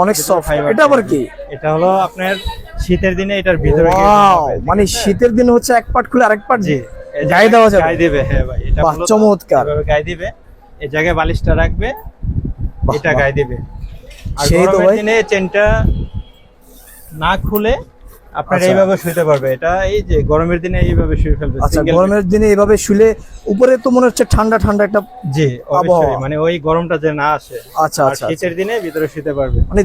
অনেক সফট। এটা আবার কি? এটা হলো আপনার শীতের দিনে এটার ভিতরে মানে শীতের দিনে হচ্ছে এক পার্ট খুলে আরেক পার্ট জি গায়ে দেওয়া যাবে। গায়ে দিবে, হ্যাঁ ভাই, এটা বাহ, চমৎকার। এভাবে গায়ে দিবে, এই জায়গায় বালিশটা রাখবে, এটা গায়ে দিবে। আর সেই তো গরমের ভাই, দিনে চেনটা না খুলে আপনার আচ্ছা। এইভাবে শুতে পারবে। এটা এই যে গরমের দিনে এইভাবে শুয়ে ফেলবে। আচ্ছা, Single গরমের দিনে এভাবে শুলে উপরে তো মনে হচ্ছে ঠান্ডা ঠান্ডা একটা। জি অবশ্যই, আবহাওয়া। মানে ওই গরমটা যে না আসে। আচ্ছা আর আচ্ছা, শীতের দিনে ভিতরে শুতে পারবে। মানে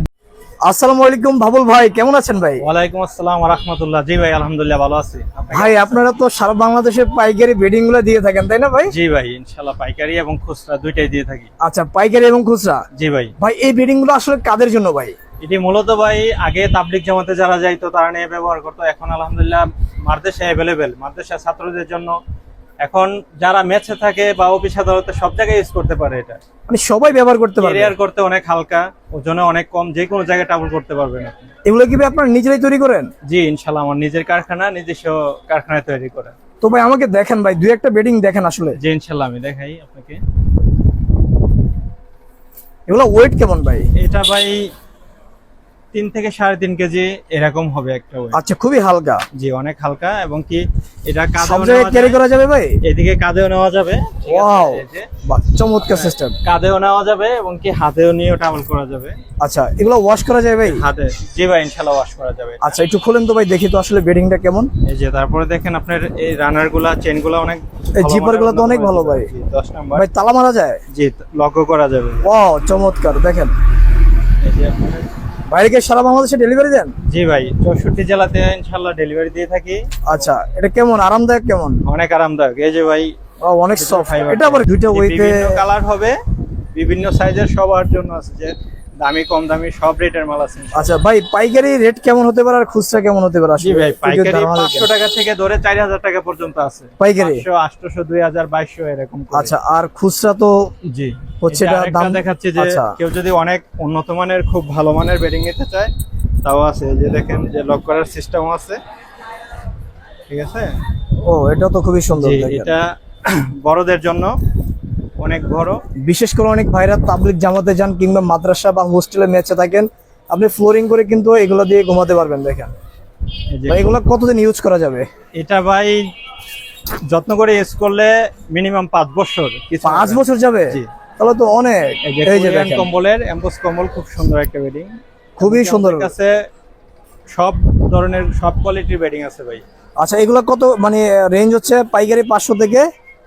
আসসালামু আলাইকুম বাবুল ভাই, কেমন আছেন ভাই? ওয়ালাইকুম আসসালাম ওয়া রাহমাতুল্লাহ। জি ভাই, আলহামদুলিল্লাহ ভালো আছি। ভাই আপনারা তো সারা বাংলাদেশে পাইকারি বেডিং গুলো দিয়ে থাকেন তাই না ভাই? জি ভাই, ইনশাআল্লাহ পাইকারি এবং খুচরা দুইটাই দিয়ে থাকি। আচ্ছা, পাইকারি এবং খুচরা। জি ভাই, ভাই এই বেডিং গুলো আসলে কাদের জন্য ভাই? এটি মূলত ভাই আগে তাবলিগ জামাতে যারা যাইতো তারা নিয়ে ব্যবহার করতো। এখন আলহামদুলিল্লাহ মাদ্রাসা অ্যাভেলেবেল, মাদ্রাসা ছাত্রদের জন্য। এখন যারা মেসে থাকে বা অফিস আদালতে সব জায়গায় ইউজ করতে পারে। এটা মানে সবাই ব্যবহার করতে পারে। ক্যারিয়ার করতে অনেক হালকা, ওজনে অনেক কম, যে কোনো জায়গায় ট্রাভেল করতে পারবেন আপনি। এগুলো কি ভাই আপনারা নিজেরাই তৈরি করেন? জি ইনশাআল্লাহ, আমার নিজের কারখানা, নিজস্ব কারখানায় তৈরি করে। তো ভাই আমাকে দেখেন ভাই, দুই একটা বেডিং দেখেন আসলে। জি ইনশাআল্লাহ আমি দেখাই আপনাকে। এগুলো ওয়েট কেমন ভাই? এটা ভাই 3 থেকে 3.5 কেজি এরকম হবে একটা ওয়েট। আচ্ছা, খুবই হালকা। জি অনেক হালকা, এবং কি এটা সব কাঁধেও জায়গায় নেওয়া ক্যারি যায়, করা যাবে ভাই? এদিকে কাঁধেও নেওয়া যাবে। ঠিক আছে? ওয়াও, এই যে বাহ, চমৎকার সিস্টেম। কাঁধেও নেওয়া যাবে এবং কি হাতেও নিয়েও ট্রাভেল করা যাবে। আচ্ছা, এগুলো ওয়াশ করা যায় ভাই? হাতে, জি ভাই ইনশাআল্লাহ ওয়াশ করা যাবে। আচ্ছা, একটু খুলেন তো ভাই, দেখি তো আসলে বেডিংটা কেমন। এই যে তারপরে দেখেন আপনার এই রানার গুলা, চেন গুলা অনেক এই ভালো জিপার মানের গুলো তো অনেক ভালো ভাই। জি, 10 নাম্বার। ভাই তালা মারা যায়? জি লকও করা যাবে। ওয়াও, চমৎকার। দেখেন এই যে আপনার, বাইরে কি সারা বাংলাদেশে ডেলিভারি দেন? জি ভাই 64 জেলাতে ইনশাআল্লাহ ডেলিভারি দিয়ে থাকি। আচ্ছা, এটা কেমন আরামদায়ক কেমন? অনেক আরামদায়ক। এই যে ভাই অনেক সফট। ফাইবার, এটা আবার দুইটা ওয়েতে। বিভিন্ন কালার হবে, বিভিন্ন সাইজের, সবার জন্য আছে, যে দামি কম দামি সব রেটের মাল আছে। আচ্ছা ভাই, পাইকারি রেট কেমন হতে পারে আর খুচরা কেমন হতে পারে? জি আসলে ভাই, একটু পাইকারি ধারণা দিতেন। 500 টাকা থেকে ধরে 4000 টাকা পর্যন্ত আছে পাইকারি? 500, 800, 2000, 2200 এরকম করে। আচ্ছা, আর খুচরা তো জি হচ্ছে এটা এটা আরেকটা দাম দেখাচ্ছি যে আচ্ছা। কেউ যদি অনেক উন্নত মানের, খুব ভালো মানের বেডিং নিতে চায় তাও আছে। এই যে দেখেন, যে লক করার সিস্টেম আছে। ঠিক আছে? ও, এটা তো খুবই সুন্দর। জি দেখেন। এটা বড়দের জন্য অনেক বড়। বিশেষ করে অনেক ভাইরা তাবলিগ জামাতে যান কিংবা মাদ্রাসা বা হোস্টেলে মেচে থাকেন, আপনি ফ্লোরিং করে কিন্তু এগুলো দিয়ে ঘুমাতে পারবেন। দেখেন এই যে ভাই, এগুলো কতদিন ইউজ করা যাবে? এটা ভাই যত্ন করে ইউজ করলে মিনিমাম 5 বছর। 5 বছর যাবে? জি। তাহলে তো অনেক। এই যে এই যে কোরিয়ান দেখেন, কম্বলের এমবোস কম্বল, খুব সুন্দর একটা বেডিং, খুবই সুন্দর। আমাদের কাছে সব ধরনের সব কোয়ালিটির বেডিং আছে ভাই। আচ্ছা, এগুলো কত মানে রেঞ্জ হচ্ছে? পাইকারি 500 থেকে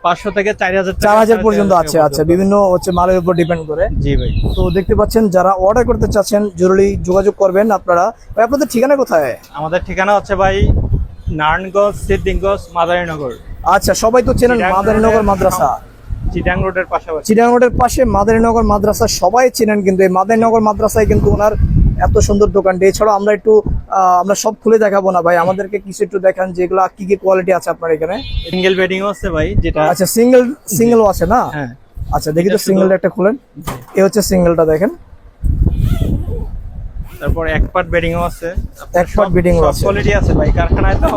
500 থেকে 4000, 4000 পর্যন্ত আছে। আচ্ছা, বিভিন্ন হচ্ছে মালের উপর ডিপেন্ড করে। জি ভাই। তো দেখতে পাচ্ছেন, যারা অর্ডার করতে চাচ্ছেন জরুরি যোগাযোগ করবেন আপনারা। ভাই আপনাদের ঠিকানা কোথায়? আমাদের ঠিকানা হচ্ছে ভাই নারায়ণগঞ্জ, সিদ্ধিরগঞ্জ, মাদারীনগর। আচ্ছা, সবাই তো চেনেন মাদারীনগর মাদ্রাসা। চিটাং রোডের পাশাপাশি। চিটাগাং রোডের পাশে মাদারীনগর মাদ্রাসা সবাই চেনেন, কিন্তু এই মাদারীনগর মাদ্রাসায় কিন্তু ওনার এত সুন্দর দোকানটি। এছাড়াও আমরা একটু আমরা সব খুলে দেখাবো না ভাই, আমাদেরকে কিছু একটু দেখান যেগুলো কি কি কোয়ালিটি আছে আপনার এখানে। সিঙ্গেল বেডিংও আছে ভাই, যেটা আচ্ছা, সিঙ্গেলও আছে না? হ্যাঁ। আচ্ছা, দেখি তো এটা সিঙ্গেলটা একটা খুলেন। এই হচ্ছে সিঙ্গেলটা, দেখেন। তারপর এক পার্ট বেডিংও আছে। এক পার্ট বেডিংও আছে। কোয়ালিটি আছে ভাই, কারখানায় তো।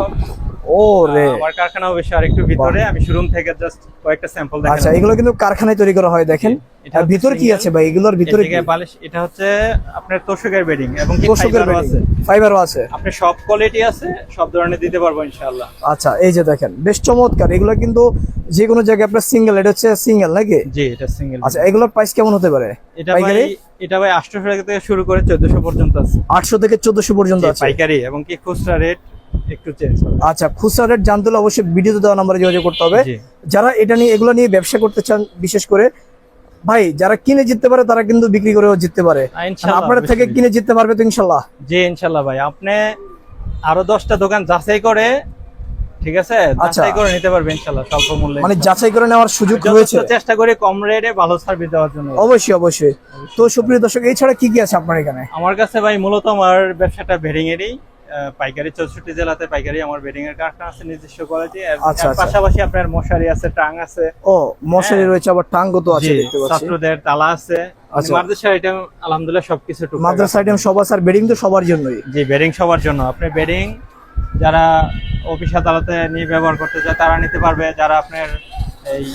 ও রে, আমার কারখানা অবশ্য আরেকটু ভিতরে, আমি শোরুম থেকে জাস্ট কয়েকটা স্যাম্পল দেখালাম। আচ্ছা, এগুলো কিন্তু কারখানায় তৈরি করা হয়। দেখেন এটা আর ভিতর কি আছে ভাই? এগুলোর ভিতরে কি? বালিশ, এটা হচ্ছে আপনার তোষকের বেডিং এবং কি তোষকের ফাইবারও আছে। ফাইবারও আছে। আপনি সব কোয়ালিটি আছে, সব ধরনের দিতে পারবো ইনশাআল্লাহ। আচ্ছা, এই যে দেখেন, বেশ চমৎকার। এগুলো কিন্তু যে কোনো জায়গায় আপনার সিঙ্গেল, এটা হচ্ছে সিঙ্গেল নাকি? জি এটা সিঙ্গেল। আচ্ছা, এগুলোর প্রাইস কেমন হতে পারে? এটা ভাই 800 টাকা থেকে শুরু করে 1400 পর্যন্ত আছে। 800 থেকে 1400 পর্যন্ত আছে পাইকারি, এবং কি খুচরা রেট একটু চেঞ্জ হবে। আচ্ছা, খুচরা রেট জানতে হলে অবশ্যই ভিডিওতে দেওয়া নম্বরে যোগাযোগ করতে হবে। জি। যারা এটা নিয়ে এগুলো নিয়ে ব্যবসা করতে চান, বিশেষ করে ভাই যারা কিনে জিততে পারে তারা কিন্তু বিক্রি করেও জিততে পারে। ইনশাআল্লাহ আপনাদের থেকে কিনে জিততে পারবে তো ইনশাআল্লাহ? জি ইনশাআল্লাহ ভাই, আপনি আরো 10টা দোকান যাচাই করে, ঠিক আছে, আচ্ছা। যাচাই করে নিতে পারবে ইনশাআল্লাহ স্বল্প মূল্যে। মানে যাচাই করে নেওয়ার সুযোগ রয়েছে। যথেষ্ট চেষ্টা করি কম রেটে ভালো সার্ভিস দেওয়ার জন্য। অবশ্যই অবশ্যই। তো সুপ্রিয় দর্শক, এছাড়া কি কি আছে আপনার এখানে? আমার কাছে ভাই মূলত আমার ব্যবসাটা বেডিং এরই, পাইকারি 64 জেলাতে পাইকারি আমার বেডিং এর কারখানা আছে, নিজস্ব কোয়ালিটি। আচ্ছা, আচ্ছা। পাশাপাশি আপনার মশারি আছে, টাং আছে। ও, মশারি রয়েছে, আবার টাঙ্গও তো আছে দেখতে পাচ্ছি। ছাত্রদের তালা আছে। আচ্ছা। মাদ্রাসা আইটেম আলহামদুলিল্লাহ সবকিছু টুকটাক মাদ্রাসা আছে। আইটেম সব আছে, আর বেডিং তো সবার জন্যই। জি বেডিং সবার জন্য। আপনি বেডিং যারা অফিস আদালতে নিয়ে ব্যবহার করতে চায় তারা নিতে পারবে, যারা আপনার এই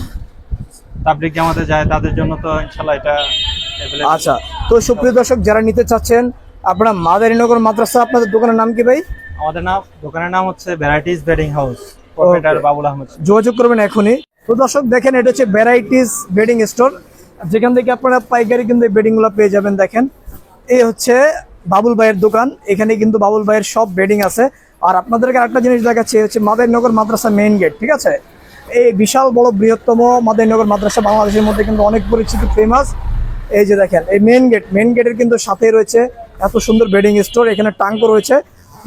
তাবলিগ জামাতে যায় তাদের জন্য তো ইনশাআল্লাহ এটা available। আচ্ছা, তো সুপ্রিয় দর্শক যারা নিতে চাচ্ছেন, আপনারা মাদারীনগর মাদ্রাসা, আপনাদের দোকানের নাম কি ভাই? আমাদের দোকানের নাম হচ্ছে varieties bedding house, proprietor Babul Ahmed. যোগাযোগ করবেন এখনই। তো দর্শক দেখেন, এটা হচ্ছে ভ্যারাইটিস বেডিং স্টোর, যেখান থেকে আপনারা পাইকারি কিন্তু এই বেডিং গুলো পেয়ে যাবেন। দেখেন, এই হচ্ছে বাবুল ভাইয়ের দোকান, এখানে কিন্তু বাবুল ভাইয়ের সব বেডিং আছে। আর আপনাদেরকে আরেকটা জিনিস দেখাচ্ছি, হচ্ছে মাদারীনগর মাদ্রাসা মেইন গেট, ঠিক আছে? এই বিশাল বড় বৃহত্তম মাদারীনগর মাদ্রাসা বাংলাদেশের মধ্যে কিন্তু অনেক পরিচিত, ফেমাস। এই যে দেখেন, এই মেইন গেটের কিন্তু সাথেই রয়েছে এত সুন্দর বেডিং স্টোর, এখানে টাঙ্কও রয়েছে।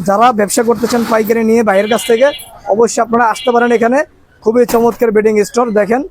যারা ব্যবসা করতে চান পাইকারি নিয়ে বাইরের কাছ থেকে, অবশ্যই আপনারা আসতে পারেন এখানে। খুবই চমৎকার বেডিং স্টোর। দেখেন